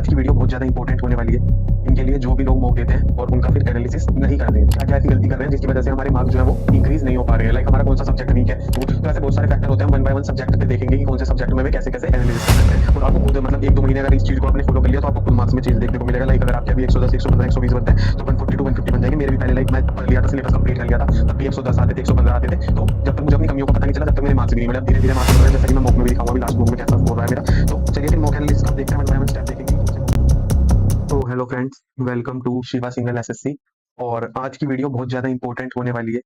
आज की वीडियो बहुत ज्यादा इंपॉर्टेंट होने वाली है इनके लिए जो भी लोग मॉक देते हैं और उनका फिर एनालिसिस नहीं करते हैं, क्या क्या ऐसी गलती कर रहे हैं जिसकी वजह से हमारे मार्क्स जो है वो इंक्रीज नहीं हो पा रहे हैं। लाइक हमारा कौन सा सब्जेक्ट वीक है, तो ऐसे बहुत सारे फैक्टर होते हैं। वन बाय वन सब्जेक्ट पे देखेंगे कि कौन से सब्जेक्ट में कैसे कैसे एनालिसिस कर सकते हैं। और आपको खुद मतलब एक दो महीने अगर इस चीज को आपने फॉलो कर लिया तो आपको खुद मार्क्स में चेंज देखने को मिलेगा। लाइक अगर आपके अभी 110 115 120 बनते हैं तो 140 टू 150 बन जाएंगे। मेरे भी पहले लाइक मैं पढ़ लिया था, सिलेबस कंप्लीट कर लिया था, तब भी 110 आते थे 115 आते थे। तो जब तक मुझे अपनी कमियों का पता नहीं चला, जब तक मेरे मार्क्स भी नहीं मिले। अब धीरे धीरे मार्क्स बढ़ रहे हैं, जैसा कि मैं मॉक में भी दिखाऊंगा अभी लास्ट मॉक में कैसा स्कोर रहा है मेरा। तो चलिए फिर मॉक एनालिसिस का देखते हैं, वन बाय वन स्टेप देखेंगे। तो hello friends, welcome to Shiva Singal SSC. और आज की वीडियो बहुत ज़्यादा इंपॉर्टेंट होने वाली है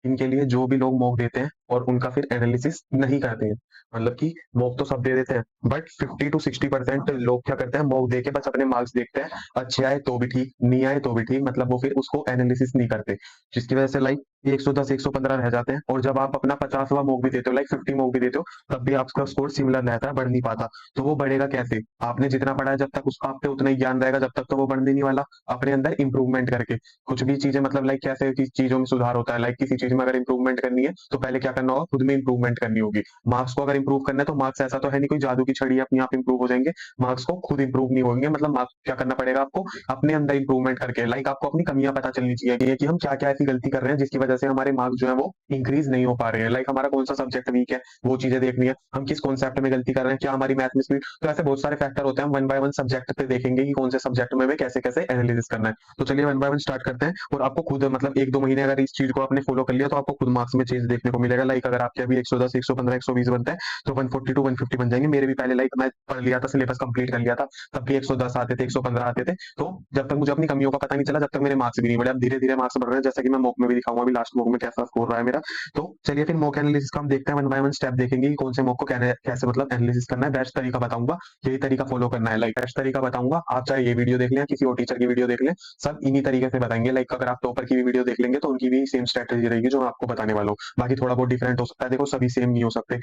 इनके लिए जो भी लोग मॉक देते हैं और उनका फिर एनालिसिस नहीं करते हैं। मतलब कि मॉक तो सब दे देते हैं, बट 50 to 60% लोग क्या करते हैं, मॉक दे के बस अपने मार्क्स देखते हैं। अच्छे आए तो भी ठीक, नहीं आए तो भी ठीक, मतलब वो फिर उसको एनालिसिस नहीं करते, जिसकी वजह से लाइक 110 115 रह जाते हैं। और जब आप अपना 50वां मॉक भी देते हो, लाइक 50 मॉक भी देते हो, तब भी आपका स्कोर सिमिलर रहता है, बढ़ नहीं पाता। तो वो बढ़ेगा कैसे? आपने जितना पढ़ा है जब तक उसका आप पे उतना ही ज्ञान रहेगा, जब तक तो वो बढ़ने नहीं वाला। अपने अंदर इंप्रूवमेंट करके कुछ भी चीजें, मतलब लाइक कैसे चीजों में सुधार होता है। लाइक किसी चीज में अगर इंप्रूवमेंट करनी है तो पहले क्या करना होगा, खुद में इंप्रूवमेंट करनी होगी। मार्क्स को अगर इंप्रूव करना है तो मार्क्स ऐसा तो है नहीं कोई जादू की छड़ी है अपने आप इंप्रूव हो जाएंगे। मार्क्स को खुद इंप्रूव नहीं होंगे, मतलब मार्क्स क्या करना पड़ेगा आपको, अपने अंदर इंप्रूवमेंट करके। लाइक आपको अपनी कमियां पता चलनी चाहिए कि हम क्या क्या ऐसी गलती कर रहे हैं जिसकी वजह से हमारे मार्क्स जो है वो इंक्रीज नहीं हो पा रहे हैं। लाइक हमारा कौन सा सब्जेक्ट वीक है, वो चीजें देखनी है। हम किस कॉन्सेप्ट में गलती कर रहे हैं, क्या हमारी मैथ में स्पीड। तो ऐसे बहुत सारे फैक्टर होते हैं। वन बाय वन सब्जेक्ट पे देखेंगे कि कौन से सब्जेक्ट में हमें कैसे कैसे एनालिसिस करना है। तो चलिए वन बाय वन स्टार्ट करते हैं। और आपको खुद मतलब एक दो महीने अगर इस चीज को आपने फॉलो कर लिया तो आपको खुद मार्क्स में चेंज देखने को मिलेगा। लाइक अगर आपके अभी 110 115 120 बनते हैं तो 140 टू 150 बन जाएंगे। मेरे भी पहले लाइक मैं पढ़ लिया था, सिलेबस कंप्लीट कर लिया था, तब भी 110 आते थे 115 आते थे। तो जब तक मुझे अपनी कमियों का पता नहीं चला, जब तक मेरे मार्क्स भी नहीं बढ़े। अब धीरे धीरे मार्क्स बढ़ रहे हैं, जैसा कि मैं मॉक में भी दिखाऊंगा अभी लास्ट मॉक में कैसा स्कोर रहा है मेरा। तो चलिए फिर मॉक एनालिसिस का हम देखते हैं, वन बाय वन स्टेप देखेंगे कि कौन से मॉक को कैसे मतलब एनालिसिस करना है। बेस्ट तरीका बताऊंगा, यही तरीका फॉलो करना है। लाइक बेस्ट तरीका बताऊंगा, आप चाहे ये वीडियो देख लें, किसी और टीचर की वीडियो देख लें, सब इन्हीं तरीके से बताएंगे। लाइक अगर आप टॉपर की भी वीडियो देख लेंगे तो उनकी भी सेम स्ट्रेटेजी रहेगी जो मैं आपको बताने वाला हूँ। बाकी थोड़ा बहुत डिफरेंट हो सकता है, देखो सभी सेम नहीं हो सकते।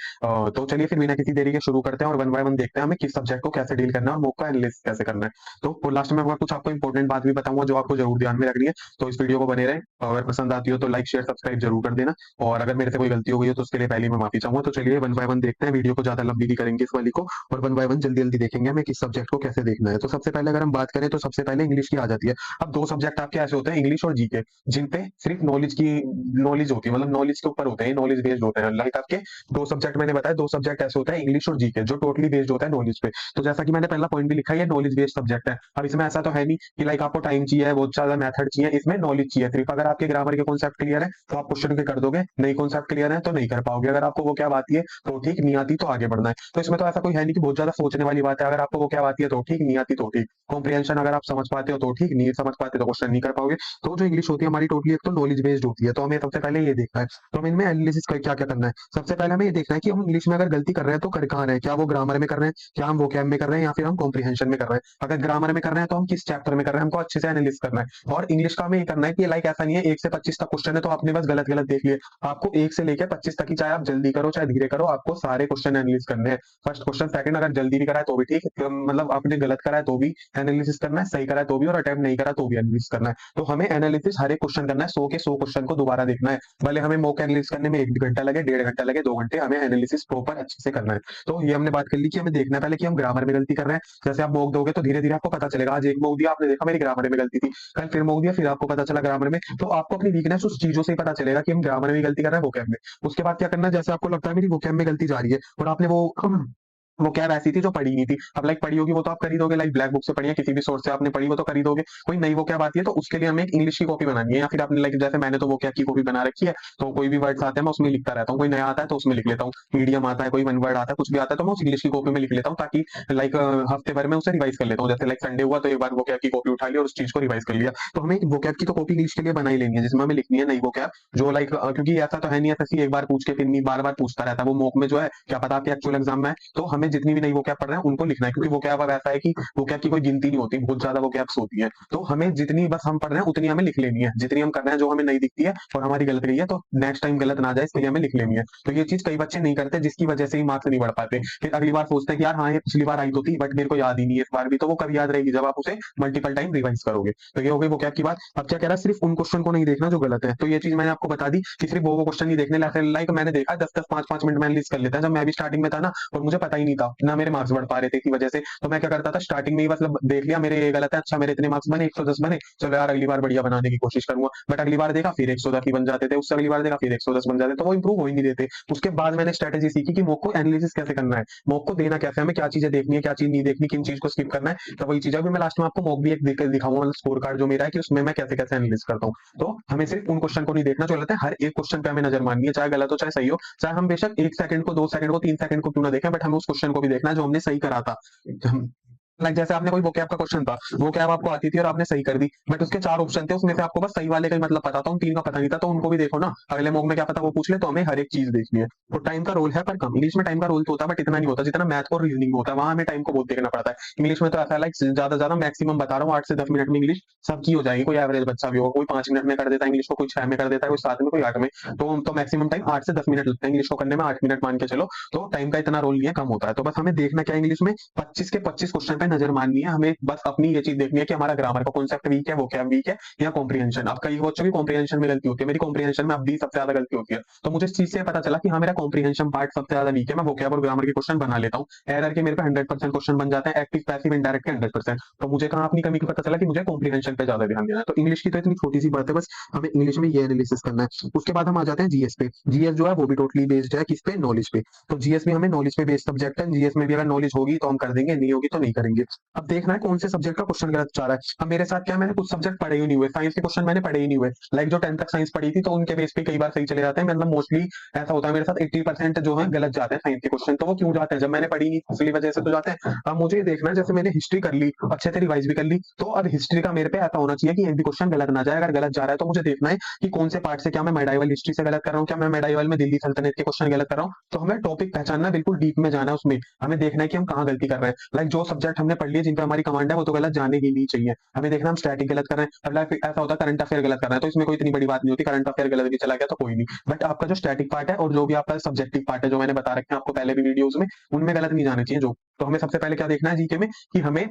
तो चलिए फिर बिना किसी देरी के शुरू करते हैं और वन बाय वन देखते हैं हमें किस सब्जेक्ट को कैसे डील करना है और मॉक का एनालिसिस कैसे करना है। तो लास्ट में मैं कुछ आपको इंपॉर्टेंट बात भी बताऊंगा जो आपको जरूर ध्यान में रखनी है। तो इस वीडियो को बने रहे, अगर पसंद आती हो तो लाइक शेयर सब्सक्राइब जरूर कर देना। और अगर मेरे से कोई गलती हो गई है तो उसके लिए पहले ही मैं माफी चाहूंगा। तो चलिए वन बाय वन देखते हैं, वीडियो को ज्यादा लंबी नहीं करेंगे इस वाली को, और वन बाय वन जल्दी जल्दी देखेंगे हमें किस सब्जेक्ट को कैसे देखना है। तो सबसे पहले अगर हम बात करें तो सबसे पहले इंग्लिश की आ जाती है। अब दो सब्जेक्ट आपके ऐसे होते हैं, इंग्लिश और जीके, जिन पे सिर्फ नॉलेज होती है, मतलब नॉलेज के ऊपर होते हैं, नॉलेज बेस्ड होते हैं। लाइक आपके दो सब्जेक्ट मैंने बताया, दो सब्जेक्ट ऐसे होते हैं इंग्लिश और जीके जो टोटली बेस्ड होता है नॉलेज पे। तो जैसा कि मैंने पहला पॉइंट भी लिखा है, ये नॉलेज बेस्ड सब्जेक्ट है। अब इसमें ऐसा तो है नहीं कि लाइक आपको टाइम चाहिए, बहुत ज्यादा मेथड चाहिए, इसमें नॉलेज चाहिए सिर्फ। अगर आपके ग्रामर के कॉन्सेप्ट क्लियर है तो आप क्वेश्चन के कर दोगे, नहीं कॉन्सेप्ट क्लियर है तो नहीं कर पाओगे। अगर आपको वो क्या आती है तो ठीक, नहीं आती तो आगे बढ़ना है। तो इसमें तो ऐसा कोई है नहीं कि बहुत ज्यादा सोचने वाली बात है। अगर आपको वो क्या आती है तो ठीक, नहीं आती तो ठीक। कॉम्प्रिहेंशन अगर आप समझ पाते हो तो ठीक, नहीं समझ पाते तो क्वेश्चन नहीं कर पाओगे। तो जो इंग्लिश होती है हमारी टोटली एक तो नॉलेज बेस्ड होती है, तो हमें सबसे पहले ये देखना है। तो हम इनमें एनालिसिस क्या क्या करना है, सबसे पहले हमें ये देखना है कि हम इंग्लिश में अगर गलती कर रहे हैं तो कर कहाँ रहे हैं। क्या वो ग्रामर में कर रहे हैं, क्या हम वोकैब में कर रहे हैं, या फिर हम कॉम्प्रिहेंशन में कर रहे हैं। अगर ग्रामर में कर रहे हैं तो हम किस चैप्टर में कर रहे हैं, हमको अच्छे से एनालिसिस करना है। और इंग्लिश का हमें ये करना है कि लाइक ऐसा नहीं है 1 से 25 तक क्वेश्चन है तो आपने बस गलत गलत देख लिए। आपको 1 से लेकर 25 तक ही, चाहे आप जल्दी करो चाहे धीरे करो, आपको सारे क्वेश्चन एनालिसिस करने हैं। फर्स्ट क्वेश्चन सेकंड, अगर जल्दी भी करा है तो भी ठीक, मतलब आपने गलत करा है तो भी एनालिसिस करना है, सही करा है तो भी, और अटेम्प्ट नहीं करा तो भी एनालिसिस करना है। तो हमें एनालिसिस हर एक क्वेश्चन करना है, 100 के 100 क्वेश्चन को दोबारा देखना है। भले हमें मॉक एनालिसिस करने में 1 घंटा लगे, 1.5 घंटा लगे, 2 घंटे, हमें एनालिसिस प्रॉपर अच्छे से करना है। तो ये हमने बात कर ली कि हमें देखना है पहले कि हम ग्रामर में गलती कर रहे हैं। जैसे आप मॉक दोगे तो धीरे धीरे आपको पता चलेगा। आज एक मॉक दिया आपने, देखा मेरी ग्रामर में गलती थी, कल फिर मॉक दिया, फिर आपको पता चला ग्रामर में। तो आपको अपनी वीकनेस उस चीजों से ही पता चलेगा कि हम ग्रामर में गलती कर रहे हैं, वोकैब में। उसके बाद क्या करना है, जैसे आपको लगता है मेरी वोकैब में गलती जा रही है और आपने वो क्या ऐसी थी जो पढ़ी नहीं थी। अब लाइक पढ़ी होगी वो तो आप कर ही दोगे, लाइक ब्लैक बुक से पढ़ी है, किसी भी सोर्स से आपने पढ़ी वो तो कर ही दोगे। कोई नई वो क्या बात है तो उसके लिए हमें एक इंग्लिश की कॉपी बनानी है, या फिर आपने लाइक जैसे मैंने तो वो क्या की कॉपी बना रखी है। तो कोई भी वर्ड्स आते हैं मैं उसमें लिखता रहता हूँ, कोई नया आता है तो उसमें लिख लेता हूँ, मीडियम आता है, कोई वन वर्ड आता है, कुछ भी आता है तो मैं उस इंग्लिश की कॉपी में लिख लेता हूँ, ताकि लाइक हफ्ते भर में उसे रिवाइज कर लेता हूँ। जैसे लाइक संडे हुआ तो एक बार वो क्या की कॉपी उठा ली और उस चीज को रिवाइज कर लिया। तो हमें वो कैब की तो कॉपी इंग्लिश के लिए बना ही लेनी है, जिसमें हमें लिखनी है नई वो कैब, जो लाइक क्योंकि ऐसा तो है नहीं एसएससी एक बार पूछ के फिर नहीं बार बार पूछता रहता है। वो मॉक में जो है क्या पता आपके एक्चुअल एग्जाम में है। तो हमें जितनी भी नई वो कैब पढ़ रहे हैं उनको लिखना है, क्योंकि वो कैब अब ऐसा है कि वो कैब की कोई गिनती नहीं होती, बहुत ज्यादा वो कैब्स होती है। तो हमें जितनी बस हम पढ़ रहे हैं उतनी हमें लिख लेनी है, जितनी हम कर रहे हैं जो हमें नहीं दिखती है और हमारी गलत गई है तो नेक्स्ट टाइम गलत ना जाए इसके लिए हमें लिख लेनी है। तो ये चीज कई बच्चे नहीं करते, जिसकी वजह से ही मार्क्स नहीं बढ़ पाते। फिर अगली बार सोचते हैं कि यार हाँ ये पिछली बार आई तो थी बट मेरे को याद ही नहीं है इस बार भी। तो वो कब याद रहेगी, जब आप उसे मल्टीपल टाइम रिवाइज करोगे। तो ये हो गई वो कैब की बात। अब क्या कह रहा है, सिर्फ उन क्वेश्चन को नहीं देखना जो गलत है। तो ये चीज मैंने आपको बता दी कि सिर्फ वो क्वेश्चन नहीं देखने। लाइक मैंने देखा 10 10 5 5 मिनट में एनालिसिस कर लेता है। जब मैं भी स्टार्टिंग में था ना और मुझे पता ही नहीं था, ना मेरे मार्क्स बढ़ पा रहे थे की वजह से। तो मैं क्या करता था, स्टार्टिंग में ही मतलब देख लिया मेरे ये गलत है, अच्छा मेरे इतने मार्क्स बने 110 बने, चलो यार अगली बार बढ़िया बनाने की कोशिश करूंगा। बट अगली बार देखा फिर 110 ही बन जाते थे, उससे अगली बार देखा फिर 110 बन जाते, तो वो इंप्रूव हो ही नहीं देते। उसके बाद मैंने स्ट्रेटेजी सीखी कि मॉक को एनालिसिस कैसे करना है, मॉक को देना कैसे, हमें क्या चीजें देखनी है, क्या चीज नहीं देखनी, किन चीज को स्किप करना है। तो वही चीज अभी मैं लास्ट में आपको मॉक भी एक दिखाऊंगा, मतलब स्कोर कार्ड जो मेरा है कि उसमें मैं कैसे कैसे एनालिसिस करता हूँ। तो हमें सिर्फ उन क्वेश्चन को नहीं देखना जो गलत है, हर एक क्वेश्चन पे हमें नजर मारनी है, चाहे गलत हो चाहे सही हो, चाहे हम बेशक 1 सेकंड को 2 सेकंड को 3 सेकंड को क्यों ना देखें, बट हमें उस क्वेश्चन को भी देखना है जो हमने सही करा था। लाइक जैसे आपने कोई वोकैब का क्वेश्चन था, वो कैब आपको आती थी और आपने सही कर दी, बट उसके 4 ऑप्शन थे, उसमें से आपको बस सही वाले का ही मतलब पता था, उन 3 का पता नहीं था, तो उनको भी देखो ना, अगले मॉक में क्या पता वो पूछ ले, तो हमें हर एक चीज देखनी है। तो टाइम का रोल है पर कम, इंग्लिश में टाइम का रोल तो होता है बट इतना नहीं होता जितना मैथ और रीजनिंग में होता है, वहां हमें टाइम को बहुत देखना पड़ता है। इंग्लिश में तो ऐसा है लाइक ज्यादा से ज्यादा मैक्सिमम बता रहा हूँ 8 से 10 मिनट में इंग्लिश सबकी हो जाएगी, कोई एवरेज बच्चा भी होगा, कोई 5 मिनट में कर देता है इंग्लिश को, कोई 6 में कर देता है, कोई 7 में, कोई 8 में। तो मैक्सिमम टाइम 8 से 10 मिनट लगता है इंग्लिश को करने में, 8 मिनट मान के चलो। तो टाइम का इतना रोल नहीं है, कम होता है। तो बस हमें देखना क्या है इंग्लिश में, 25 के 25 क्वेश्चन पे नजर मारनी है हमें, बस अपनी ये चीज देखनी है कि हमारा ग्रामर का कॉन्सेप्ट वीक है, वो क्या वीक है, या कॉम्प्रिहेंशन। अब कई बच्चों की कॉम्प्रिहेंशन में गलती होती है, मेरी कॉम्प्रिहेंशन में अब भी सबसे ज्यादा गलती होती है, तो मुझे इस चीज से पता चला कि हाँ मेरा कॉम्प्रिहेंशन पार्ट सबसे ज्यादा वीक है, मैं वोकैब और ग्रामर के क्वेश्चन बना लेता हूँ, एरर के मेरे पे 100% क्वेश्चन बन जाते हैं, एक्टिव पैसिव इनडायरेक्ट के 100%। तो मुझे कहाँ अपनी कमी की पता चला कि मुझे कॉम्प्रिहेंशन पे ज्यादा ध्यान देना है। तो इंग्लिश की तो इतनी छोटी सी बात है, बस हमें इंग्लिश में ये एनालिसिस करना है। उसके बाद हम आ जाते हैं जीएस पे। जीएस जो है वो भी टोटली बेस्ड है किस पे, नॉलेज पे। तो जीएस में हमें नॉलेज पे बेस्ड सब्जेक्ट है, जीएस में भी अगर नॉलेज होगी तो हम कर देंगे, नहीं होगी तो नहीं करेंगे। अब देखना है कौन से सब्जेक्ट का क्वेश्चन गलत जा रहा है। अब मेरे साथ क्या है, मैंने कुछ सब्जेक्ट पढ़े ही नहीं हुए, साइंस के क्वेश्चन मैंने पढ़े ही नहीं हुए, लाइक जो 10th तक साइंस पढ़ी थी तो उनके बेस पे कई बार सही चले जाते हैं, मतलब मोस्टली ऐसा होता है मेरे साथ 80% जो है गलत जाते हैं साइंस के क्वेश्चन। तो वो क्यों जाते हैं, जब मैंने पढ़ी नहीं इसलिए वजह से तो जाते हैं। अब मुझे ये देखना है, जैसे मैंने हिस्ट्री कर ली अच्छे से रिवाइज भी कर ली, तो अब हिस्ट्री का मेरे पे ऐसा होना चाहिए कि एक भी क्वेश्चन गलत ना जाए। अगर गलत जा रहा है तो मुझे देखना है कि कौन से पार्ट से, क्या मैं मेडाइवल हिस्ट्री से गलत कर रहा हूँ, क्या मैं मेडाइवल में दिल्ली सल्तनत के क्वेश्चन गलत कर रहा हूँ। तो हमें टॉपिक पहचानना है, बिल्कुल डीप में जाना है उसमें, हमें देखना है कि हम कहाँ गलती कर रहे हैं। लाइक जो सब्जेक्ट हमने पढ़ लिए जिन पे हमारी कमांड है वो तो गलत जाने ही नहीं चाहिए, हमें देखना हम स्टैटिक गलत कर रहे हैं। अब लाइक ऐसा होता है करंट अफेयर गलत कर रहे हैं, तो इसमें कोई इतनी बड़ी बात नहीं होती, करंट अफेयर गलत भी चला गया तो कोई नहीं, बट आपका जो स्टैटिक पार्ट है और जो भी आपका सब्जेक्टिव पार्ट है जो मैंने बता रखे हैं आपको पहले भी वीडियोस में, उनमें गलत नहीं जाने चाहिए जो। तो हमें सबसे पहले क्या देखना है जीके में, कि हमें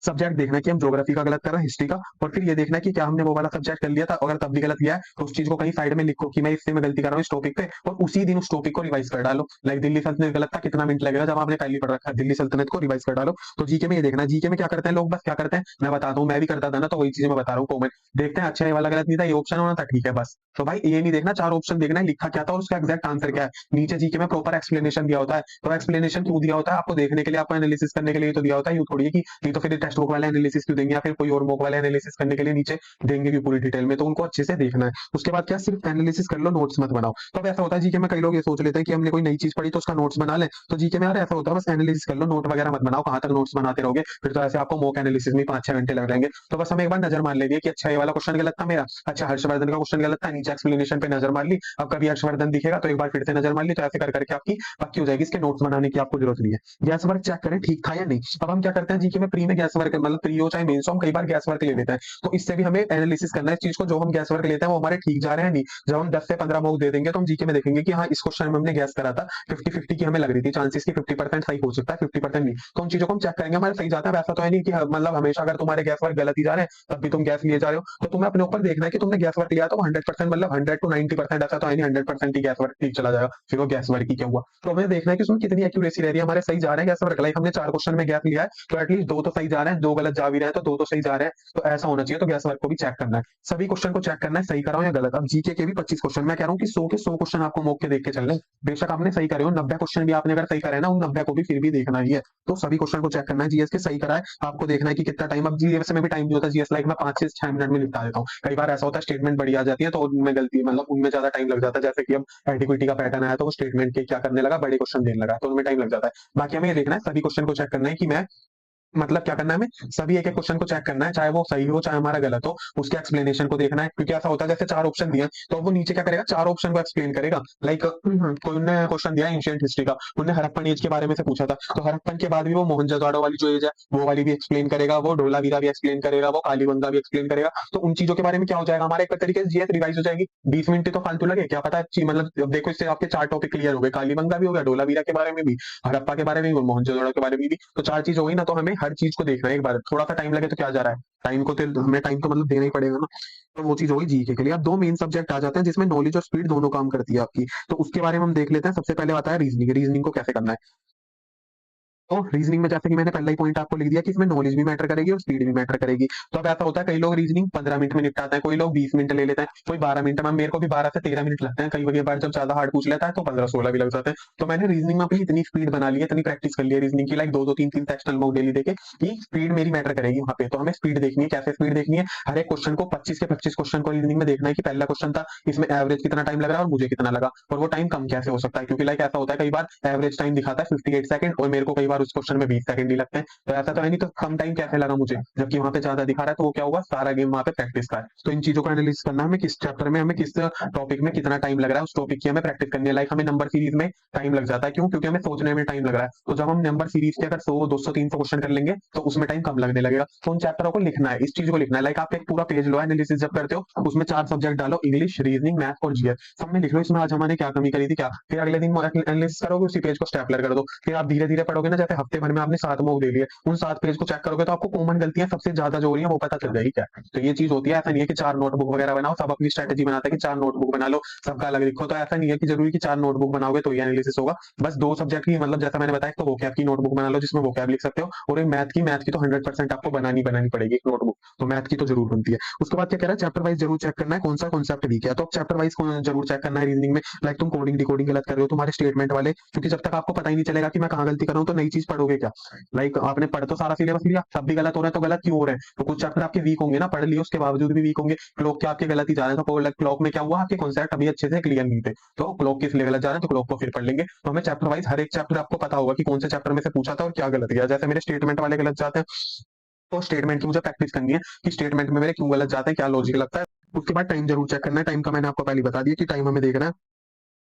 सब्जेक्ट देखना है कि हम ज्योग्राफी का गलत कर रहे हैं, हिस्ट्री का, और फिर ये देखना है कि क्या हमने वो वाला सब्जेक्ट कर लिया था, अगर तब भी गलत लिया है तो उस चीज को कहीं साइड में लिखो कि मैं इससे मैं गलती कर रहा हूँ इस टॉपिक पे, और उसी दिन उस टॉपिक को रिवाइज कर डालो। लाइक दिल्ली सल्तनत गलत था, कितना मिनट लगेगा, जब आपने पहले पढ़ रखा है दिल्ली सल्तनत को रिवाइज कर डालो। तो जीके में ये देखना है, जीके में क्या करते हैं लोग, बस क्या करते हैं मैं बताता हूँ, मैं भी करता था ना, तो वही चीजें मैं बता रहा हूँ कॉमन। देखते हैं अच्छा ये वाला गलत नहीं था, ये ऑप्शन होना था, ठीक है बस। तो भाई ये नहीं देखना, 4 ऑप्शन देखना है लिखा क्या था और उसका एग्जैक्ट आंसर क्या है। नीचे जीके में प्रॉपर एक्सप्लेनेशन दिया होता है, तो एक्सप्लेनेशन क्यों दिया होता है आपको, देखने के लिए, आपको एनालिसिस करने के लिए तो दिया होता है, यूं थोड़ी है कि नहीं तो फिर टेक्स्ट बुक वाला एनालिसिस क्यों देंगे, या फिर कोई और बुक वाला एनालिसिस करने के लिए नीचे देंगे भी पूरी डिटेल में, तो उनको अच्छे से देखना है। उसके बाद क्या, सिर्फ एनालिसिस कर लो, नोट्स मत बनाओ। तो अब ऐसा होता है जीके में कई लोग ये सोच लेते हैं कि हमने कोई नई चीज पढ़ी तो उसका नोट्स बना ले, तो जीके में यार ऐसा होता है बस एनालिसिस कर लो, नोट वगैरह मत बनाओ, कहां तक नोट्स बनाते रहोगे, फिर तो ऐसे आपको मॉक एनालिसिस में 5-6 घंटे लग जाएंगे। तो बस हमें एक बार नजर मार लेनी है कि अच्छा ये वाला क्वेश्चन गलत था मेरा, अच्छा हर्षवर्धन का क्वेश्चन गलत था, नीचे एक्सप्लेनेशन पे नजर मार ली, अब कभी हर्षवर्धन दिखेगा तो एक बार फिर से नजर मार ली, तो ऐसे कर करके आपकी पक्की हो जाएगी, इसके नोट्स बनाने की आपको जरूरत नहीं है। गैस वर्क चेक करें ठीक था या नहीं। अब हम क्या करते हैं जीके में प्री में गैस वर्क, मतलब प्री हो चाहे मेंस हो, हम कई बार गैस वर्क ले लेते हैं, तो इससे भी हमें एनालिसिस करना है इस चीज को, जो हम गैस वर्क लेते हैं वो हमारे ठीक जा रहे हैं नहीं। जब हम 10 से 15 मार्क्स दे देंगे तो हम जीके में देखेंगे कि हाँ इस क्वेश्चन में हमने गैस करा था 50-50 की हमें लग रही थी, चांसेस की 50% सही हो सकता है 50% नहीं, तो उन चीजों को हम चेक करेंगे हमारे सही जाता है। वैसा तो है नहीं कि मतलब हमेशा अगर तुम्हारे गैस वर्क गलत ही जा रहे हैं तब भी तुम गैस लिए जा रहे हो, तो तुम्हें अपने ऊपर देखना है कि तुमने गैस वर्क लिया तो 100%, मतलब 100 to 90%, ऐसा तो है नहीं 100% ही गैस वर्क ठीक चला जाएगा फिर वो गैस वर्क ही क्या हुआ। तो हमें देखना है कि उसमें कितनी एक्यूरेसी रह रही है, हमारे सही जा रहे हैं गैस वर्क, लाइक हमने 4 क्वेश्चन में गैस लिया है तो एटलीस्ट 2 तो सही जा रहे हैं, 2 गलत जा भी रहे हैं तो 2 तो सही जा रहे हैं, तो ऐसा होना चाहिए। तो गैस वर्क को भी चेक करना है, सभी क्वेश्चन को चेक करना है सही कराओ या गलत। अब जीके के भी 25 क्वेश्चन, मैं कह रहा हूँ कि 100 के 100 क्वेश्चन आपको मौके देख के चलने, बेशक आपने सही करे हो, 90 क्वेश्चन भी आपने अगर सही करे ना, उन 90 को भी फिर भी देखना ही है। तो सभी क्वेश्चन को चेक करना है, जीएस के सही करा है आपको देखना है कि कितना टाइम, अब जीएस में भी टाइम नहीं होता, जीएस लाइक मैं 5 से 6 मिनट में निपटा देता हूँ, कई बार ऐसा होता है स्टेटमेंट बड़ी आ जाती है तो उनमें गलती, मतलब उनमें ज्यादा टाइम लग जाता है, जैसे कि अब एंटीक्विटी का पैटर्न आया तो वो स्टेटमेंट के क्या करने लगा, बड़े क्वेश्चन देने लगा, तो उनमें टाइम लग जाता है। बाकी हमें ये देखना है सभी क्वेश्चन को चेक करना है कि मैं, मतलब क्या करना है हमें, सभी एक एक क्वेश्चन को चेक करना है, चाहे वो सही हो चाहे हमारा गलत हो, उसके एक्सप्लेनेशन को देखना है, क्योंकि ऐसा होता है जैसे 4 ऑप्शन दिए तो वो नीचे क्या करेगा, 4 ऑप्शन को एक्सप्लेन करेगा। लाइक कोई ने क्वेश्चन दिया एंशियंट हिस्ट्री का, उन्होंने हड़प्पन एज के बारे में से पूछा था, तो हड़प्पन के बाद भी वो मोहनजोदाड़ो वाली जो एज है वो वाली भी एक्सप्लेन करेगा, वो ढोलावीरा भी एक्सप्लेन करेगा, वो कालीबंगा भी एक्सप्लेन करेगा। तो उन चीजों के बारे में क्या हो जाएगा, हमारे एक तरीके से जीएस रिवाइज हो जाएगी। 20 मिनट तो फालतू लगे क्या पता, अच्छी मतलब अब देखो इससे आपके 4 टॉपिक क्लियर हो गए, कालीबंगा भी हो गया, ढोलावीरा के बारे में भी, हड़प्पा के बारे में भी और मोहनजोदाड़ो के बारे में भी, तो 4 चीज हो गई ना। तो हमें हर चीज को देखना है एक बार, थोड़ा सा टाइम लगे तो क्या जा रहा है, टाइम को तो हमें टाइम तो मतलब देना ही पड़ेगा ना। तो वो चीज होगी जीके के लिए। अब 2 मेन सब्जेक्ट आ जाते हैं जिसमें नॉलेज और स्पीड दोनों काम करती है आपकी, तो उसके बारे में हम देख लेते हैं। सबसे पहले आता है रीजनिंग, रीजनिंग को कैसे करना है। तो रीजनिंग में जैसे कि मैंने पहला ही पॉइंट आपको लिख दिया कि इसमें नॉलेज भी मैटर करेगी और स्पीड भी मैटर करेगी। तो अब ऐसा होता है कई लोग रीजनिंग 15 मिनट में निपटाते हैं, कोई लोग 20 मिनट ले लेते हैं, कोई 12 मिनट में। मेरे को भी 12 से 13 मिनट लगते हैं, कई बार जब ज्यादा हार्ड पूछ लेता है तो 15-16 भी लग जाते हैं। तो मैंने रीजनिंग में अपनी इतनी स्पीड बना ली है, इतनी प्रैक्टिस कर ली है रीजनिंग की, लाइक दो दो तीन तीन सेक्शनल मॉक डेली देके, कि स्पीड मेरी मैटर करेगी वहां पे। तो हमें स्पीड देखनी है, कैसे स्पीड देखनी है, हर एक क्वेश्चन को 25 के 25 क्वेश्चन को रीजनिंग में देखना है कि पहला क्वेश्चन था, इसमें एवरेज कितना टाइम लग रहा है और मुझे कितना लगा, और वो टाइम कम कैसे हो सकता है, क्योंकि लाइक ऐसा होता है कई बार एवरेज टाइम दिखाता है 58 सेकंड और मेरे को कई बार उस क्वेश्चन में 20 सेकंड ही लगते हैं। तो ऐसा तो है नहीं, तो कम टाइम कैसे लगा मुझे, जबकि वहां पे ज्यादा दिखा रहा है। तो वो क्या होगा, सारा गेम वहां पे प्रैक्टिस का है। तो इन चीजों को एनालिसिस करना है, हमें किस चैप्टर में, हमें किस टॉपिक में कितना टाइम लग रहा है, उस टॉपिक की हमें प्रैक्टिस करनी है। लाइक हमें नंबर सीरीज में टाइम लग जाता है, क्यों? क्योंकि हमें सोचने में टाइम लग रहा है। तो जब हम नंबर सीरीज के अगर 100 200 300 क्वेश्चन कर लेंगे तो उसमें टाइम कम लगने लगेगा। तो उन चैप्टरों को लिखना है, इस चीज को लिखना है। लाइक आप एक पूरा पेज लो, एनालिसिस जब करते हो उसमें 4 सब्जेक्ट डालो, इंग्लिश, रीजनिंग, मैथ और जीएस, सब में लिख लो इसमें आज हमने क्या कमी करी थी क्या। फिर अगले दिन एनालिसिस करोगे, उसी पेज को स्टेपलर कर दो। फिर आप धीरे धीरे पढ़ोगे ना, जैसे हफ्ते भर में आपने 7 मॉक दे लिए, उन 7 पेज को चेक करोगे तो आपको कॉमन गलतियां सबसे ज्यादा जो हो रही है वो पता चल जाएगी क्या। तो ये चीज होती है, ऐसा नहीं है कि 4 नोटबुक वगैरह बनाओ, सब अपनी स्ट्रेटेजी बनाते हैं कि 4 नोटबुक बना लो, सबका अलग लिखो। तो ऐसा नहीं है कि जरूरी कि 4 नोटबुक बनाओगे तो ये एनालिसिस होगा। बस 2 सब्जेक्ट की, मतलब जैसा मैंने बताया, तो वोकैब की नोटबुक बना लो जिसमें वोकैब लिख सकते हो, और एक मैथ की तो 100% आपको बनानी बनानी पड़ेगी एक नोटबुक। तो मैथ की तो जरूर बनती है। उसके बाद क्या कह रहा है, चैप्टर वाइज जरूर चेक करना है कौन सा कॉन्सेप्ट वीक है। तो चैप्टर वाइज जरूर चेक करना है रीजनिंग में। लाइक तुम कोडिंग डिकोडिंग गलत कर रहे हो, तुम्हारे स्टेटमेंट वाले, क्योंकि जब तक आपको पता ही नहीं चलेगा कि मैं कहाँ गलती कर रहा हूँ तो नई चीज पढ़ोगे क्या। लाइक आपने पढ़ तो सारा सिलेबस लिया, सब भी गलत हो रहा है, तो गलत क्यों हो रहा है? तो कुछ चैप्टर आपके वीक होंगे ना, पढ़ लिए उसके बावजूद भी वीक होंगे। क्लॉक के आपके गलत ही जा रहे हैं, तो क्लॉक में क्या हुआ, आपके कॉन्सेप्ट अभी अच्छे से क्लियर नहीं थे, तो क्लॉक किस लिए गलत जा रहे हैं, तो क्लॉक को फिर पढ़ लेंगे। तो हमें चैप्टर वाइज हर एक चैप्टर आपको पता होगा कि कौन से चैप्टर में से पूछा था और क्या गलत गया। जैसे मेरे स्टेटमेंट वाले गलत जाते हैं, तो स्टेटमेंट की मुझे प्रैक्टिस करनी है कि स्टेटमेंट में मेरे क्यों गलत जाते हैं, क्या लॉजिक लगता है। उसके बाद टाइम जरूर चेक करना है। टाइम का मैंने आपको पहले बता दिया कि टाइम हमें देखना है,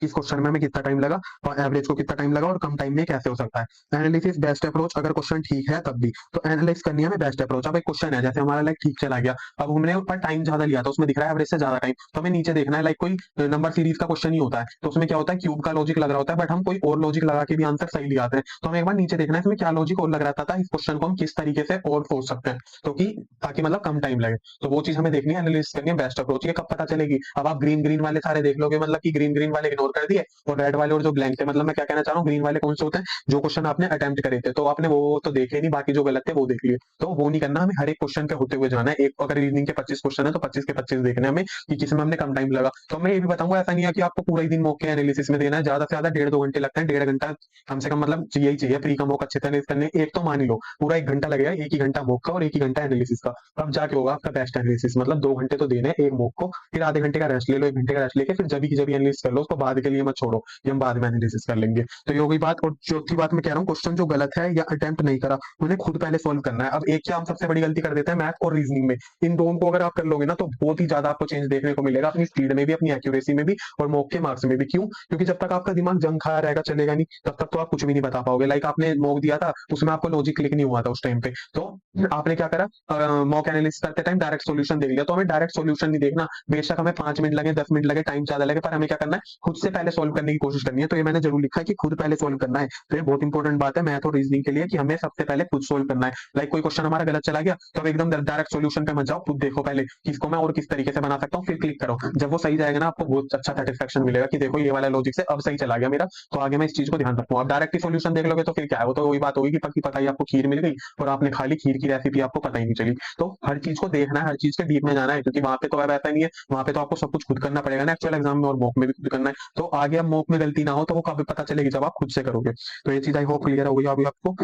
इस क्वेश्चन में हमें कितना टाइम लगा और एवरेज को कितना टाइम लगा और कम टाइम में कैसे हो सकता है। एनालिसिस बेस्ट अप्रोच, अगर क्वेश्चन ठीक है तब भी तो एनालाइज करनी है हमें बेस्ट अप्रोच। अब एक क्वेश्चन है, जैसे हमारा लाइक ठीक चला गया, अब हमने ऊपर टाइम ज्यादा लिया था, उसमें दिख रहा है एवरेज से ज्यादा टाइम, तो हमें नीचे देखना है। लाइक कोई नंबर सीरीज का क्वेश्चन ही होता है, तो उसमें क्या होता है, क्यूब का लॉजिक लग रहा होता है, बट हम कोई और लॉजिक लगा के भी आंसर सही ले आते हैं। तो हमें एक बार नीचे देखना है इसमें क्या लॉजिक और लग रहा था, इस क्वेश्चन को हम किस तरीके से और सोच सकते हैं, तो कि ताकि मतलब कम टाइम लगे। तो वो चीज हमें देखनी है, एनालिसिस करनी है बेस्ट अप्रोच। ये कब पता चलेगी, अब आप ग्रीन ग्रीन वाले सारे देख लोगे, मतलब कि ग्रीन ग्रीन वाले इग्नोर कर दिए और रेड वाले और जो ब्लैंक थे, मतलब मैं क्या कहना चाह रहा हूँ, ग्रीन वाले कौन से होते हैं, जो क्वेश्चन आपने अटेम्प्ट करे थे, तो आपने वो तो देखे नहीं, बाकी जो गलत थे वो देख लिए। तो वो नहीं करना, हमें हर एक क्वेश्चन पे होते हुए जाना है। एक अगर रीजनिंग के 25 क्वेश्चन है तो 25 के 25 देखने हैं हमें कि किसमें हमने कम टाइम लगा। तो मैं ये भी बताऊंगा, ऐसा नहीं है कि आपको पूरा ही दिन मॉक के एनालिसिस में देना है, ज्यादा से ज्यादा 1.5 2 घंटे लगते हैं, 1.5 घंटा कम से कम मतलब चाहिए ही चाहिए प्री का मॉक अच्छे से करने। एक तो मान ही लो पूरा 1 घंटा लगेगा, एक ही घंटा मॉक का और एक ही घंटा एनालिसिस का, तब जाके होगा आपका बेस्ट एनालिसिस। मतलब 2 घंटे तो देने हैं एक मॉक को, फिर आधे घंटे का रेस्ट ले लो, 1 घंटे का रेस्ट लेके फिर जब भी एनालिसिस कर लो, उसको बाद के लिए मत छोड़ो, ये हम बाद में एनालिसिस कर लेंगे। तो ये हो गई बात। और चौथी बात मैं कह रहा हूँ, क्वेश्चन जो गलत है या अटेम्प्ट नहीं करा उन्हें खुद पहले सॉल्व करना है। अब एक क्या हम सबसे बड़ी गलती कर देते हैं, मैथ और रीजनिंग में, इन दोनों को अगर आप कर लोगे ना तो बहुत ही ज्यादा आपको चेंज देखने को मिलेगा, अपनी स्पीड में भी, अपनी एक्यूरेसी में भी और मॉक के मार्क्स में भी। क्यों? क्योंकि जब तक आपका दिमाग जंग खा रहेगा, चलेगा नहीं, तब तक तो आप कुछ भी नहीं बता पाओगे। लाइक आपने मॉक दिया था, उसमें आपको लॉजिक क्लिक नहीं हुआ था उस टाइम पे, तो आपने क्या करा, मॉक एनालिसिस करते टाइम डायरेक्ट सॉल्यूशन देख लिया। तो हमें डायरेक्ट सॉल्यूशन नहीं देखना, बेशक हमें 5 मिनट लगे, 10 मिनट लगे, टाइम ज्यादा लगे, पर हमें क्या करना है, खुद से पहले सोल्व करने की कोशिश करनी है। तो ये मैंने जरूर लिखा है कि खुद पहले सोल्व करना है। तो ये बहुत इंपॉर्टेंट बात है मैथ और रीजनिंग के लिए कि हमें सबसे पहले खुद सोल्व करना है। लाइक कोई क्वेश्चन हमारा गलत चला गया तो अब एकदम डायरेक्ट सॉल्यूशन पे मत जाओ, खुद देखो पहले कि इसको मैं और किस तरीके से बना सकता हूँ, फिर क्लिक करो। जब वो सही जाएगा ना, आपको बहुत अच्छा सेटिस्फेक्शन मिलेगा कि देखो ये वाला लॉजिक से अब सही चला गया मेरा, तो आगे मैं इस चीज को ध्यान रखूँ। आप डायरेक्ट ही सॉल्यूशन देख लोगे तो फिर क्या है, वो तो वही बात होगी कि पक्की पता ही आपको खीर मिल गई और आपने खा ली, खीर की रेसिपी आपको पता ही नहीं चली। तो हर चीज को देखना है, हर चीज के डीप में जाना है, क्योंकि वहां पे तो अब ऐसा नहीं है, वहां पे तो आपको सब कुछ खुद करना पड़ेगा ना एक्चुअल एग्जाम में, और मॉक में भी खुद करना है। तो आगे अब मॉक में गलती ना हो तो वो कभी पता चलेगी जब आप खुद से करोगे। तो ये चीज आई होप क्लियर हो गई अभी आपको।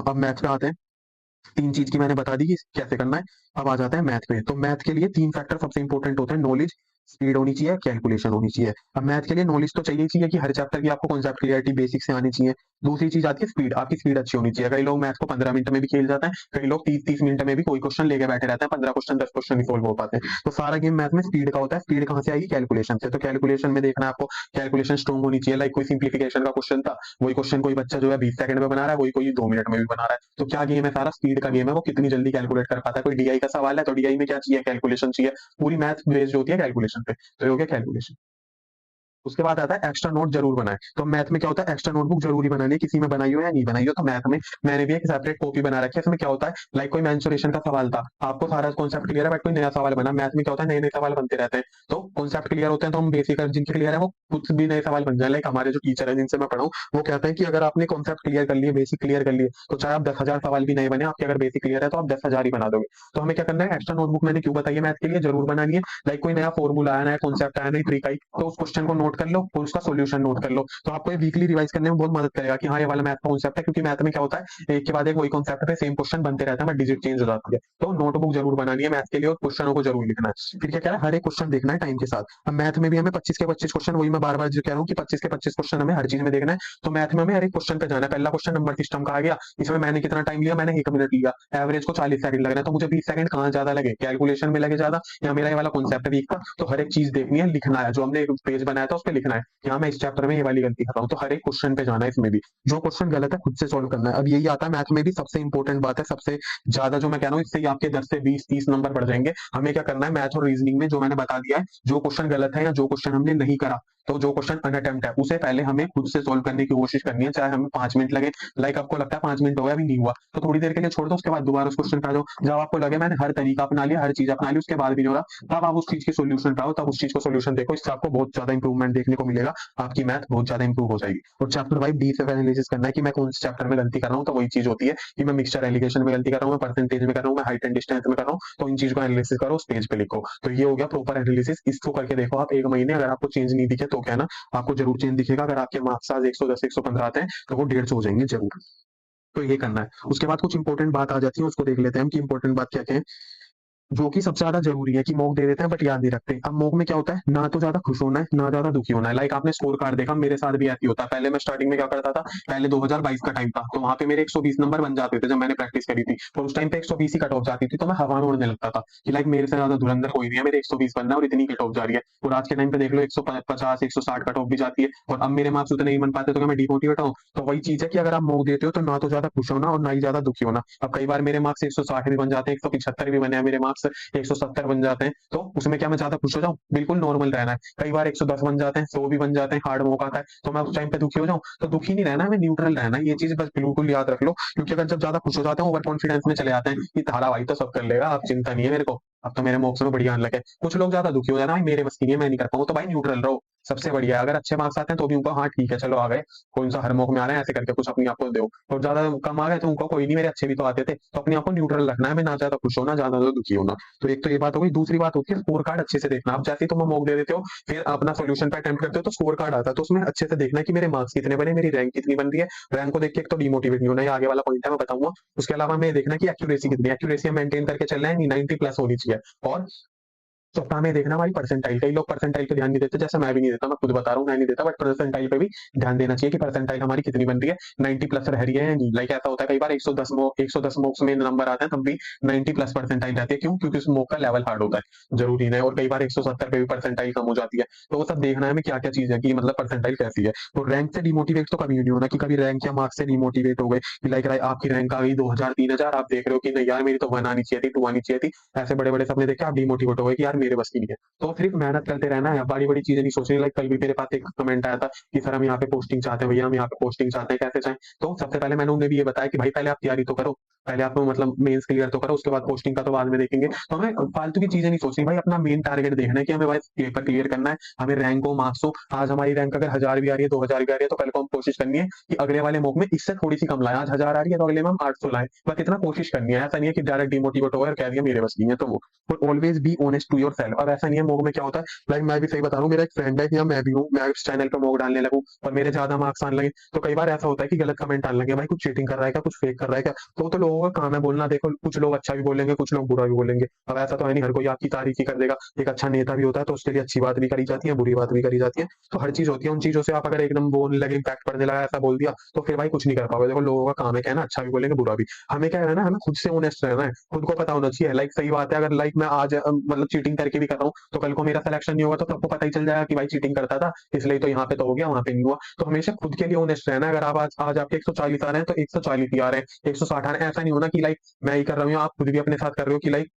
अब मैथ पे आते हैं। 3 चीज की मैंने बता दी कि कैसे करना है। अब आ जाता है मैथ पे। तो मैथ के लिए 3 फैक्टर सबसे इंपॉर्टेंट होते हैं, नॉलेज, स्पीड होनी चाहिए, कैलकुलेशन होनी चाहिए। अब मैथ के लिए नॉलेज तो चाहिए चाहिए कि हर चैप्टर की आपको कॉन्सेप्ट क्लियरिटी बेसिक से आनी चाहिए। दूसरी चीज आती है स्पीड, आपकी स्पीड अच्छी होनी चाहिए। कई लोग मैथ को 15 मिनट में भी खेल जाते हैं, कई लोग 30-30 मिनट में भी कोई क्वेश्चन लेके बैठे रहते हैं, 15 क्वेश्चन 10 क्वेश्चन नहीं सोल्व हो पाते। तो सारा गेम मैथ में स्पीड का होता है। स्पीड कहाँ से आएगी, कैलकुलेशन से। तो कैलकुलेशन में देखना है आपको, कैलकुलेशन स्ट्रॉन्ग होनी चाहिए। लाइक कोई सिंप्लीफिकेशन का क्वेश्चन था, वही क्वेश्चन कोई बच्चा जो है 20 सेकंड में बना रहा है, वही कोई 2 मिनट में भी बना रहा है। तो क्या गेम है, सारा स्पीड का गेम है, वो कितनी जल्दी कैलकुलेट कर पाता है। कोई डीआई का सवाल है तो डीआई में क्या चाहिए, कैलकुलेशन चाहिए। पूरी मैथ बेस्ड होती है कैलकुलेशन पे। तो ये हो गया कैलकुलेशन। उसके बाद आता है एक्स्ट्रा नोट जरूर बनाए। तो मैथ में क्या होता है, एक्स्ट्रा नोटबुक जरूरी बनानी है, किसी में बनाई हो या नहीं बनाई हो। तो मैथ में मैंने भी एक सेपरेट कॉपी बना रखी है। इसमें क्या होता है, लाइक कोई मेंसुरेशन का सवाल था, आपको सारा कॉन्सेप्ट क्लियर है, बट कोई नया सवाल बना। मैथ में क्या होता है, नए नए सवाल बनते रहते हैं। तो कॉन्सेप्ट क्लियर होते हैं तो हम बेसिक, जिनके क्लियर है वो कुछ भी नए सवाल बन जाए। लाइक हमारे जो टीचर है जिनसे मैं पढ़ा हूँ, वो कहते हैं कि अगर आपने कॉन्सेप्ट क्लियर कर लिए, बेसिक क्लियर कर लिए, तो चाहे आप 10,000 सवाल भी नए बने, आपके अगर बेसिक क्लियर है तो आप 10,000 ही बना दोगे। तो हमें क्या करना है, एक्स्ट्रा नोटबुक मैंने क्यों बताई है मैथ के लिए, जरूर बनानी है। लाइक कोई नया फॉर्मूला आया, नया कॉन्सेप्ट आया, नई ट्रिक आई, तो उस क्वेश्चन को नोट कर लो और उसका सोल्यूशन नोट कर लो। तो आपको ये वीकली रिवाइज करने में बहुत मदद करेगा कि हाँ ये वाला मैथ का कॉन्सेप्ट है। क्योंकि मैथ में क्या होता है, एक के बाद एक वही कॉन्सेप्ट पे सेम क्वेश्चन बनते रहता है, बट डिजिट चेंज हो जाती है। तो नोटबुक जरूर बनानी है मैथ के लिए और क्वेश्चनों को जरूर लिखना है। फिर क्या कह रहा है, हर एक क्वेश्चन देखना है टाइम के साथ। अब मैथ में भी हमें 25 के 25 क्वेश्चन, वही मैं बार बार जो कह रहा हूँ कि 25 के 25 क्वेश्चन हमें हर चीज में देखना है। तो मैथ में हमें हर एक क्वेश्चन पे जाना है। पहला क्वेश्चन नंबर सिस्टम का आ गया, इसमें मैंने कितना टाइम लिया, मैंने 1 मिनट लिया, एवरेज को 40 सेकंड लग रहा है, तो मुझे 20 सेकंड कहाँ ज्यादा लगे, कैलकुलेशन में लगे ज्यादा या मेरा ये वाला कॉन्सेप्ट वीक था। तो हर एक चीज देखनी है, लिखना है, जो हमने एक पेज बनाया था उस पर लिखना है कि हाँ मैं इस चैप्टर में ये वाली गलती कर रहा हूँ। तो हर एक क्वेश्चन पे जाना है, इसमें भी जो क्वेश्चन गलत है खुद से सॉल्व करना है। अब यही आता है मैथ में भी सबसे इंपॉर्टेंट बात है, सबसे ज्यादा जो मैं कह रहा हूँ, इससे ही आपके 10 से 20 30 नंबर बढ़ जाएंगे। हमें क्या करना है, मैथ और रीजनिंग में जो मैंने बता दिया है, जो क्वेश्चन गलत है या जो क्वेश्चन हमने नहीं करा, तो जो क्वेश्चन अनअटेम्प्ट है उसे पहले हमें खुद से सोल्व करने की कोशिश करनी है, चाहे हमें 5 मिनट लगे। लाइक आपको लगता है 5 मिनट हो गया अभी नहीं हुआ, तो थोड़ी देर के लिए छोड़ दो, उसके बाद दोबारा उस क्वेश्चन पे आ जाओ। जब आपको लगे मैंने हर तरीका अपना लिया, हर चीज अपना ली, उसके बाद भी नहीं हो रहा, तब आप उस चीज के सोल्यूशन पे आओ, तब उस चीज को सोल्यूशन देखो। इससे आपको बहुत ज्यादा इंप्रूवमेंट देखने को मिलेगा, आपकी मैथ बहुत ज्यादा इंप्रूव हो जाएगी। और चैप्टर वाइज डी से एनालिसिस करना है कि मैं कौन से चैप्टर में गलती कर रहा हूँ। तो वही चीज होती है कि मैं मिक्सचर एलिगेशन में गलती कर रहा हूँ, मैं परसेंटेज में कर रहा हूँ, मैं हाइट एंड डिस्टेंस में कर रहा हूँ। तो इन चीज को एनालिसिस करो, उस पेज पे लिखो। तो ये हो गया प्रॉपर एनालिसिस। इसको करके देखो आप 1 महीने, अगर आपको चेंज नहीं दिखे तो क्या है ना, आपको जरूर चेंज दिखेगा। अगर आपके मार्क्स आज 110 115 आते हैं तो वो 150 हो जाएंगे जरूर। तो ये करना है। उसके बाद कुछ इंपॉर्टेंट बात आ जाती है, उसको देख लेते हैं हम कि इंपॉर्टेंट बात क्या क्या है, जो कि सबसे ज्यादा जरूरी है कि मॉक दे देते हैं बट याद नहीं रखते। अब मॉक में क्या होता है, ना तो ज्यादा खुश होना है ना ज्यादा दुखी होना है। लाइक आपने स्कोर कार्ड देखा, मेरे साथ भी ऐसी होता है। पहले मैं स्टार्टिंग में क्या करता था, पहले 2022 का टाइम था, तो वहां पे मेरे 120 नंबर बन जाते थे जब मैंने प्रैक्टिस करी थी। और उस टाइम पे 120 ही कट ऑफ जाती थी, तो मैं हवा में उड़ने लगता था कि लाइक मेरे से ज्यादा धुरंधर कोई नहीं है, मेरे 120 बनना है और इतनी कट ऑफ जा रही है। और आज के टाइम पे देख लो 150 160 कट ऑफ भी जाती है, और अब मेरे मार्क्स उतने नहीं बन पाते, तो क्या मैं डिमोटिवेट हूँ? तो वही चीज है कि अगर आप मॉक देते हो तो ना तो ज्यादा खुश होना और ना ही ज्यादा दुखी होना। अब कई बार मेरे मार्क्स 160 भी बन जाते हैं, 175 भी बने हैं मेरे मार्क्स, 170 बन जाते हैं, तो उसमें क्या मैं ज्यादा खुश हो जाऊं? बिल्कुल नॉर्मल रहना है। कई बार 110 बन जाते हैं, 100 भी बन जाते हैं, हार्ड मौका आता है, तो मैं उस टाइम पे दुखी हो जाऊं? तो दुखी नहीं रहना है, हमें न्यूट्रल रहना है। ये चीज बस बिल्कुल याद रख लो। क्योंकि अगर जब ज्यादा खुश हो जाते हैं, ओवर कॉन्फिडेंस में चले जाते हैं कि तारा भाई तो सब कर लेगा, अब चिंता नहीं है मेरे को, अब तो मेरे मॉक्स में बढ़िया आने लगे। कुछ लोग ज्यादा दुखी हो जाते हैं, भाई मेरे बस की नहीं है, मैं नहीं कर पाऊंगा। तो भाई न्यूट्रल रहो, सबसे बढ़िया है। अगर अच्छे मार्क्स आते हैं तो भी उनको हाँ ठीक है चलो आ गए, कौन सा हर मौके में आ रहे हैं, ऐसे करके कुछ अपने आप को दो। और ज्यादा कम आ गए तो उनको कोई नहीं, मेरे अच्छे भी तो आते थे। तो अपने आप को न्यूट्रल रखना है, मैं ना ज्यादा खुश होना ज्यादा दुखी होना। तो एक तो ये बात हो गई। दूसरी बात होती है स्कोर कार्ड अच्छे से देखना। आप जैसे ही तुम मॉक दे देते हो, फिर अपना सोल्यूशन पे अटेम्प्ट करते हो, तो स्कोर कार्ड आता है, तो उसमें अच्छे से देखना है कि मेरे मार्क्स कितने बने, मेरी रैंक कितनी बन रही है। रैंक को देख के एक तो डिमोटिवेट नहीं होना, ये आगे वाला पॉइंट है मैं बताऊंगा। उसके अलावा हमें देखना कि एक्यूरेसी कितनी, एक्यूरेसी मेंटेन करके चलना है, 90 प्लस होनी चाहिए। और सप्ताह में देखना हमारी परसेंटाइल। कई लोग परसेंटाइल पे ध्यान नहीं देते, जैसे मैं भी नहीं देता, मैं खुद बता रहा हूँ मैं नहीं देता, बट परसेंटाइल पे भी ध्यान देना चाहिए कि परसेंटाइल हमारी कितनी बन रही है, 90 प्लस रह रही है या नहीं। लाइक ऐसा होता है कई बार 110 मोक्स में नंबर आते हैं तब भी 90 प्लस परसेंटाइल रहती है। क्यों? क्योंकि उस मोक का लेवल हार्ड होता है, जरूरी नहीं है। और कई बार 170 पे भी परसेंटाइल कम हो जाती है। तो वो सब देखना है हमें क्या क्या चीज है कि मतलब परसेंटाइल कैसी है। तो रैंक से डिमोटिवेट तो कभी नहीं होना कि कभी रैंक या मार्क्स से डिमोटिवेट हो गए कि लाइक आपकी रैंक आ गई 2000 3000, आप देख रहे हो कि नहीं यार मेरी तो 1 आनी चाहिए थी, 2 आनी चाहिए थी, ऐसे बड़े बड़े सपने देख के आप डिमोटिवेट हो गए कि यार मेरे बस की नहीं है। तो सिर्फ मेहनत करते रहना है, बड़ी बड़ी चीजें नहीं सोचनी। लाइक कल भी मेरे पास एक कमेंट आया था कि सर हम यहाँ पे पोस्टिंग चाहते हैं, भैया हम यहाँ पे पोस्टिंग चाहते हैं, कैसे चाहें? तो सबसे पहले मैंने उन्हें भी ये बताया कि भाई पहले आप तैयारी तो करो, पहले आप मतलब मेंस क्लियर तो करो, उसके बाद पोस्टिंग का तो बाद में देखेंगे। तो हमें फालतू की चीजें नहीं सोचनी भाई, अपना मेन टारगेट देखना है कि हमें भाई पेपर क्लियर करना है, हमें रैंक हो मार्क्स हो। आज हमारी रैंक अगर 1000 भी आ रही है, 2000 भी आ रही है, तो कल को हम कोशिश करनी है कि अगले वाले मॉक में इससे थोड़ी सी कम लाए। आज 1000 आ रही है तो अगले में हम 800 लाए, बस इतना कोशिश करनी है। ऐसा नहीं है कि डायरेक्ट डिमोटिवेट हो गए और कह दिया मेरे बस नहीं है। तो वो always be honest to yourself. अब ऐसा नहीं है, मॉक में क्या होता है, लाइक मैं भी सही बता रहा हूँ, मेरा एक फ्रेंड है या मैं भी हूँ, मैं इस चैनल पे मॉक डालने लगूँ और मेरे ज्यादा मार्क्स आने लगे, तो कई बार ऐसा होता है कि गलत कमेंट आने लगे, भाई कुछ चीटिंग कर रहा है क्या, कुछ फेक कर रहा है क्या। तो लोगों का काम है बोलना। देखो कुछ लोग अच्छा भी बोलेंगे, कुछ लोग बुरा भी बोलेंगे। अब ऐसा तो है नहीं हर कोई आपकी तारीफ ही कर देगा। एक अच्छा नेता भी होता है तो उसके लिए अच्छी बात भी करी जाती है, बुरी बात भी करी जाती है। तो हर चीज होती है, उन चीजों से आप अगर एकदम बोलने लगे, इम्पैक्ट पड़ने लगा, ऐसा बोल दिया, तो फिर भाई कुछ नहीं कर पाओगे। देखो लोगों का काम है कहना, अच्छा भी बोलेंगे बुरा भी। हमें क्या रहना है, हमें खुद से ऑनेस्ट रहना है, खुद को पता होना चाहिए। लाइक सही बात है, अगर लाइक मैं आज मतलब चीटिंग करके भी कर रहा हूँ, तो कल को मेरा सिलेक्शन नहीं होगा तो सबको पता ही चल जाएगा कि भाई चीटिंग करता था, इसलिए तो यहाँ पे तो हो गया, वहां पे नहीं हुआ। तो हमेशा खुद के लिए ऑनेस्ट रहना है। अगर आप आज आपके 140 आ रहे हैं तो 140 ही आ रहे हैं, 160 आ रहे हैं, ऐसा नहीं होना कि लाइक मैं ही कर रहा हूँ, आप खुद भी अपने साथ कर रहे हो कि लाइक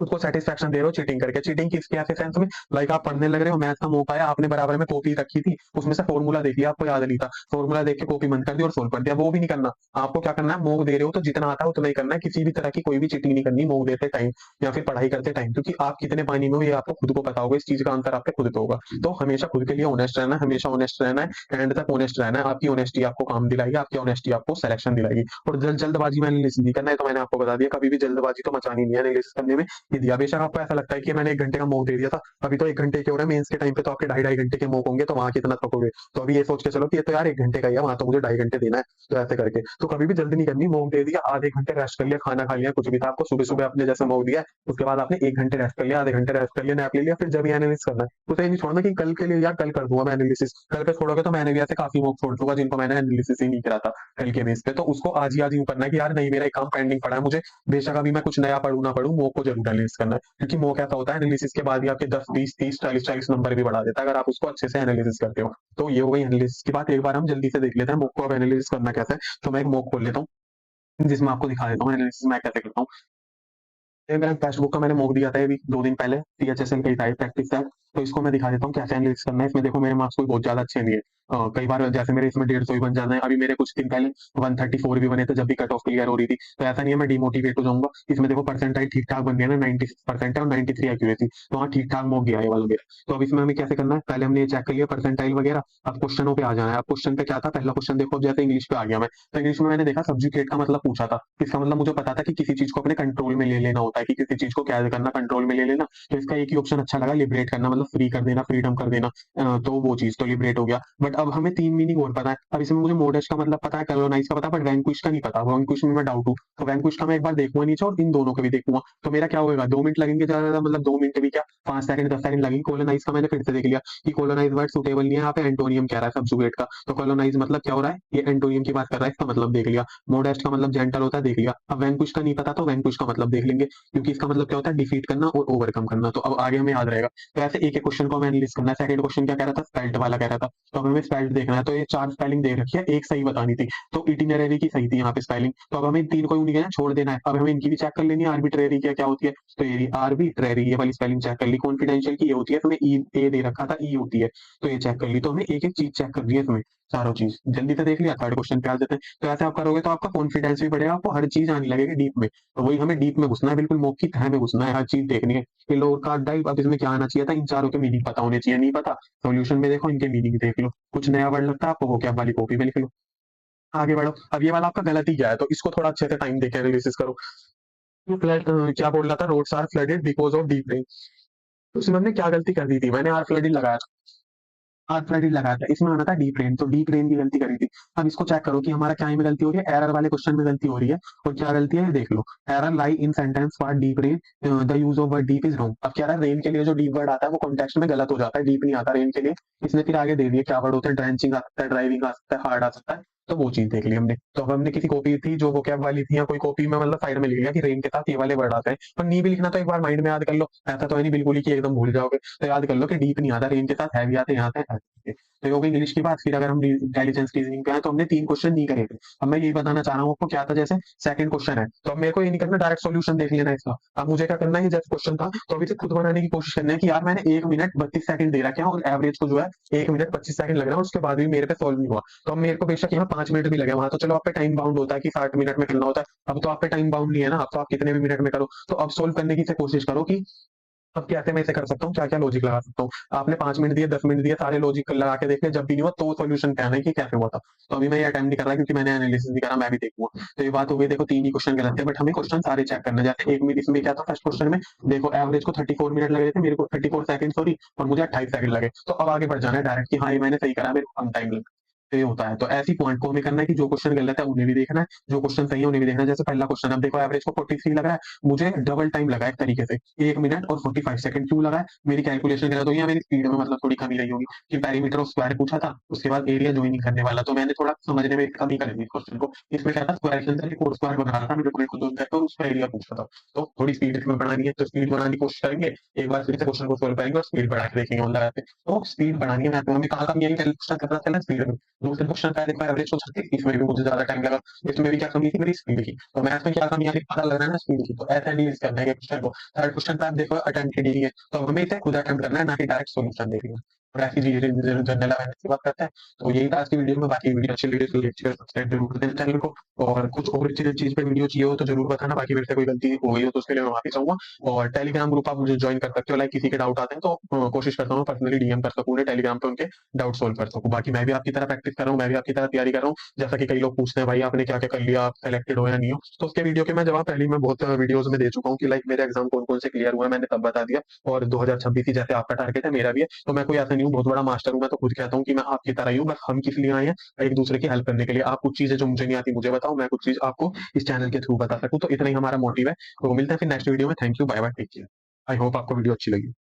खुद को सेटिस्फेक्शन दे रहे हो चीटिंग करके। चीटिंग किस कैसे सेंस में? लाइक आप पढ़ने लग रहे हो, मैथ का मौका आया, आपने बराबर में कॉपी रखी थी, उसमें से फॉर्मूला देख लिया, आपको याद नहीं था, फॉर्मूला देख के कॉपी बंद कर दी और सोल्व कर दिया। वो भी नहीं करना। आपको क्या करना है, मॉक दे रहे हो तो जितना आता है उतना ही करना है। किसी भी तरह की कोई भी चीटिंग नहीं करनी मॉक देते टाइम या फिर पढ़ाई करते टाइम, क्योंकि आप कितने पानी में हो ये आपको खुद को पता होगा। इस चीज का आंसर आपके खुद पे होगा। तो हमेशा खुद के लिए ऑनेस्ट रहना है, हमेशा ऑनेस्ट रहना है, एंड तक ऑनेस्ट रहना है। आपकी ऑनेस्टी आपको काम दिलाएगी, आपकी ऑनेस्टी आपको सिलेक्शन दिलाएगी। और जल्दबाजी में एनालिसिस नहीं करना है, तो मैंने आपको बता दिया, कभी भी जल्दबाजी तो मचानी नहीं है एनालिसिस करने में। ये दिया, बेशक आपको ऐसा लगता है कि मैंने 1 घंटे का मॉक दे दिया था, अभी तो 1 घंटे के हो रहे हैं, मेंस के टाइम पे तो आपके 2.5 2.5 घंटे के मॉक होंगे, तो वहां कितना थकोगे। तो अभी ये सोच के चलो कि ये तो यार 1 घंटे का ही है, वहां तो मुझे 2.5 घंटे देना है। तो ऐसे करके तो कभी भी जल्दी नहीं करनी। मॉक दे दिया, आधे घंटे रेस्ट कर लिया, खाना खा लिया, कुछ भी था, आपको सुबह सुबह अपने जैसे मॉक दिया, उसके बाद आपने 1 घंटे रेस्ट कर लिया, आधे घंटे रेस्ट कर लिया, नैप ले लिया, फिर जब एनालिसिस करना है उसे नहीं छोड़ना कि कल के लिए यार कल कर दूंगा मैं एनालिसिस। कल पे छोड़ोगे तो मैंने भी ऐसे काफी मॉक छोड़ दूंगा जिनको मैंने एनालिसिस ही नहीं करा था कल के बेस पे। तो उसको आज ही यूं करना है कि यार नहीं, मेरा एक काम पेंडिंग पड़ा है, मुझे बेशक अभी मैं कुछ नया पढ़ू ना पढ़ू, मॉक को जरूर एनालिसिस करना है। क्योंकि मॉक ऐसा होता है एनालिसिस के बाद भी आपके 10 20 30 40 40 नंबर भी बढ़ा देता है, अगर आप उसको अच्छे से एनालिसिस करते हो। तो ये हो गई एनालिसिस की बात। एक बार हम जल्दी से देख लेते हैं मॉक को अब एनालिसिस करना कैसे है। तो मैं एक मॉक खोल लेता हूँ जिसमें आपको दिखा देता हूँ एनालिसिस मैं कैसे करता हूँ। ये मेरा टेक्स्ट बुक का मैंने मॉक दिया था अभी 2 दिन पहले, सीएचएसएल का ही था, प्रैक्टिस था। तो इसको मैं दिखा देता हूँ कैसे एनालिसिस करना है। इसमें देखो मेरे मार्क्स कोई बहुत ज्यादा अच्छे नहीं है। कई बार जैसे मेरे इसमें 150 ही बन जाना है। अभी मेरे कुछ दिन पहले 134 भी बने थे जब भी कट ऑफ क्लियर हो रही थी। तो ऐसा नहीं है मैं डिमोटिवेट हो जाऊंगा। इसमें देखो परसेंटाइल ठीक ठाक बन गया ना, 96% है और 93 एक्यूरेसी, तो वहाँ ठीक ठाक मॉक गया है वाला मेरा। तो अब इसमें हमें कैसे करना है, पहले हमने ये चेक कर लिया परसेंटाइल वगैरह। अब क्वेश्चनों पे आ जाना है। अब क्वेश्चन पे क्या था, पहला क्वेश्चन देखो, अब जैसे इंग्लिश पे आ गया मैं, तो इंग्लिश में मैंने देखा सब्जुकेट का मतलब पूछा था। इसका मतलब मुझे पता था कि किसी चीज को अपने कंट्रोल में ले लेना होता है, कि किसी चीज को क्या करना, कंट्रोल में ले लेना। तो इसका एक ही ऑप्शन अच्छा लगा, लिबरेट करना, मतलब फ्री कर देना, फ्रीडम कर देना। तो वो चीज तो लिबरेट हो गया। बट अब हमें 3 मीनिंग और पता है। अब इसमें मुझे मोडेस्ट का मतलब पता है, कलोनाइज का पता है, बट वैंक्विश का नहीं पता। वैंक्विश में मैं डाउट हूँ, तो वैंक्विश का मैं एक बार देखूंगा नीचे और इन दोनों के भी देखूंगा। तो मेरा क्या होगा, 2 मिनट लगेंगे ज्यादा ज्यादा, मतलब 2 मिनट भी क्या, 5 सेकंड 10 सेकंड लगेंगे। कोलोनाइज का मैंने फिर से देख लिया कि कोलोनाइज वर्ड सुटेबल नहीं है, यहाँ पे एंटोनियम कह रहा है सब्जुगेट का। तो कोलोनाइज मतलब क्या हो रहा है, ये एंटोनियम की बात कर रहा है, इसका मतलब देख लिया। मोडेस्ट का मतलब जेंटल होता है, देख लिया। अब वैंक्विश का नहीं पता, तो वैंक्विश का मतलब देख लेंगे, क्योंकि इसका मतलब क्या होता है, डिफीट करना और ओवरकम करना। तो अब आगे हमें याद रहेगा। तो ऐसे एक एक क्वेश्चन को हमें एनालिसिस करना है। सेकंड क्वेश्चन क्या कह रहा था, स्पेल्ट वाला कह रहा था, तो अब हमें स्पेल्ट देखना है। तो ये 4 स्पेलिंग दे रखी है, एक सही बतानी थी। तो इटिनरी की सही थी यहाँ पे स्पेलिंग। तो अब हमें इन 3 को यूं नहीं कहना, छोड़ देना है। अब हमें इनकी भी चेक कर लेनी है, आर्बिट्रेरी क्या होती है। तो ये आर्बिट्रेरी ये वाली स्पेलिंग चेक कर ली। कॉन्फिडेंशियल की ये होती है, इसमें ई ए दे रखा था, ई होती है, तो ये चेक कर ली। तो हमें एक एक चीज चेक करनी है इसमें, चारों चीज जल्दी से देख लिया। थर्ड क्वेश्चन पे आ जाते हैं। तो ऐसे आप करोगे तो आपका कॉन्फिडेंस भी बढ़ेगा, आपको हर चीज आने लगेगी डीप में। तो वही हमें डीप में घुसना है, बिल्कुल मौके की तह में घुसना है, हर चीज देखनी है। ये लोअर कार्ड टाइप, अब इसमें क्या आना चाहिए था, इन चारों के मीनिंग पता होने चाहिए, नहीं पता सॉल्यूशन में देखो इनके मीनिंग देख लो, कुछ नया वर्ड लगता है आपको वो क्या वाली कॉपी में लिख लो, आगे बढ़ो। अब ये वाला आपका गलत ही गया है, तो इसको थोड़ा अच्छे से टाइम देके एनालिसिस करो। क्या बोल रहा था, roads are flooded because of deep rain. तो इसमें हमने क्या गलती कर दी थी, मैंने आर फ्लडिंग लगाया था, आर फ्लडिंग लगाया था, इसमें आना था डीप रेन, तो डीप रेन की गलती करी थी। अब इसको चेक करो कि हमारा क्या में गलती हो रही है, एरर वाले क्वेश्चन में गलती हो रही है। और क्या गलती है ये देख लो, error lie in sentence for deep rain, the use of word deep is wrong. अब क्या रहा, रेन के लिए जो डीप वर्ड आता है वो कॉन्टेक्स्ट में गलत हो जाता है, डीप नहीं आता रेन के लिए। इसने फिर आगे दे दिए क्या वर्ड होते हैं, ड्रेंचिंग आ सकता है, ड्राइविंग आ सकता है, हार्ड आ सकता है। तो वो चीज देख ली हमने। तो अब हमने किसी कॉपी थी जो वो कैब वाली थी, या कोई कॉपी में मतलब साइड में लिख लिया कि रेन के साथ ये वाले वर्ड आते हैं, पर नहीं भी लिखना तो एक बार माइंड में याद कर लो। ऐसा तो है नहीं बिल्कुल ही कि एकदम भूल जाओगे। तो याद कर लो कि डीप नहीं आता, रेन के साथ हैवी आते हैं, यहाँ आते हैं heavy। तो ये हो गई इंग्लिश की बात। फिर अगर हम इंटेलिजेंस रीजनिंग पे आए तो हमने 3 क्वेश्चन नहीं करे थे। अब मैं यही बताना चाह रहा हूँ आपको क्या था, जैसे सेकंड क्वेश्चन है तो अब मेरे को ये नहीं करना डायरेक्ट सॉल्यूशन देख लेना इसका। अब मुझे क्या करना है, जैसे क्वेश्चन था तो अभी से खुद बनाने की कोशिश करना है कि यार मैंने 1 मिनट 32 सेकंड दे रखा है और एवरेज को जो है 1 मिनट 25 सेकंड लग रहा है, और उसके बाद भी मेरे पे सॉल्व नहीं हुआ। तो अब मेरे को बेशक यहाँ 5 मिनट भी लगे, वहां तो चलो आप पे टाइम बाउंड होता है कि 60 मिनट में करना होता है। अब तो आप पे टाइम बाउंड नहीं है ना, अब तो आप कितने भी मिनट में करो। तो अब सोल्व करने की से कोशिश करो कि अब कैसे मैं इसे कर सकता हूँ, क्या क्या लॉजिक लगा सकता हूँ। आपने 5 मिनट दिए 10 मिनट दिए, सारे लॉजिक लगा के देख ले, जब भी नहीं हुआ तो सोल्यूशन कहना है कि कैसे हुआ था। तो अभी मैं ये अटेम्प्ट नहीं कर रहा क्योंकि मैंने एनालिसिस नहीं करा, मैं भी देखूंगा। तो ये बात हो गई, देखो 3 ही क्वेश्चन गलत थे, बट हमें क्वेश्चन सारे चेक करना है। जैसे 1 मिनट इसमें क्या था, फर्स्ट क्वेश्चन में देखो एवरेज को 34 मिनट लगे थे, मेरे को 34 सेकंड सॉरी, और मुझे 28 सेकंड लगे। तो अब आगे बढ़ जाना है डायरेक्ट कि हाँ ये मैंने सही करा, मेरे को कम टाइम लगा। तो ये होता है। तो ऐसी पॉइंट को हमें करना है कि जो क्वेश्चन गलत है उन्हें भी देखना है, जो क्वेश्चन सही है उन्हें भी देखना है। जैसे पहला क्वेश्चन, अब देखो एवरेज को 43 लग रहा है, मुझे डबल टाइम लगा एक तरीके से, 1 मिनट और 45 सेकंड क्यों लगा है, मेरी कैलकुलेशन गलत हुई है, मेरी स्पीड में मतलब थोड़ी कमी रही होगी। कि पेरीमीटर ऑफ स्क्वायर पूछा था, उसके बाद एरिया ज्वाइन नहीं करने वाला, तो मैंने थोड़ा समझने में कमी कर दी क्वेश्चन को। इसमें क्या था, स्क्वायर के अंदर एक और स्क्वायर बना रहा था, मेरे को दो करके और उसका एरिया पूछा था। तो थोड़ी स्पीड में बढ़ानी है, तो स्पीड बनाने की कोशिश करेंगे। एक बार फिर से क्वेश्चन को सोल्व करेंगे और स्पीड बढ़ा के देखेंगे ऑन लगाते। तो स्पीड बढ़ानी है, मैं हमें कहाँ कमी आई, क्वेश्चन करना चला स्पीड में। दूसरे क्वेश्चन का देखो एवरेज सोच सकते हैं, इसमें भी मुझे ज़्यादा टाइम लगा, इसमें भी क्या कमी थी मेरी स्पीड की, तो मैथ्स में क्या कमी आ रही पता लग रहा है ना स्पीड की, तो ऐसा एनालाइज करना है क्वेश्चन को। थर्ड क्वेश्चन पे आप देखो अटेम्प्टेड ही है, तो हमें इसे खुद अटेम्प्ट करना है, ना कि डायरेक्ट सॉल्यूशन देखना है। और ऐसी जनरल अवेयरनेस की बात करते हैं, तो यही था आज की वीडियो में। बाकी वीडियो अच्छी लगी तो लाइक शेयर सब्सक्राइब जरूर कर देना चैनल को, और कुछ और चीज़ पे वीडियो चाहिए हो तो जरूर बताना, बाकी मेरे से कोई गलती हो गई हो तो उसके लिए मैं माफी चाहूंगा। और टेलीग्राम ग्रुप आप मुझे ज्वाइन कर सकते हो, लाइक किसी के डाउट आते हैं तो कोशिश करता हूँ पर्सनली डीएम कर सकूँ उन्हें टेलीग्राम पे, उनके डाउट सोल्व कर सकूँ। बाकी मैं भी आपकी तरह प्रैक्टिस कर रहा हूँ, मैं भी आपकी तरह तैयारी कर रहा हूँ। जैसा कि कई लोग पूछते हैं भाई आपने क्या क्या कर लिया, आप सेलेक्टेड हो या नहीं हो, तो उसके वीडियो के मैं जवाब पहले ही मैं बहुत वीडियोस में दे चुका हूँ कि लाइक मेरे एग्जाम कौन कौन से क्लियर हुआ है, मैंने तब बता दिया। और 2026 ही जैसे आपका टारगेट है मेरा भी है, तो मैं कोई ऐसा नहीं हूँ बहुत बड़ा मास्टर हूँ, मैं तो खुद कहता हूँ कि मैं आपकी तरह ही हूँ, बस हम किस लिए आए हैं, एक दूसरे की हेल्प करने के लिए। आप कुछ चीजें जो मुझे नहीं आती मुझे बताओ, मैं कुछ चीज आपको इस चैनल के थ्रू बता सकूँ, तो इतना ही हमारा मोटिव है। तो मिलते हैं फिर नेक्स्ट वीडियो में। Thank you, bye bye, take care. I hope आपको वीडियो अच्छी लगी।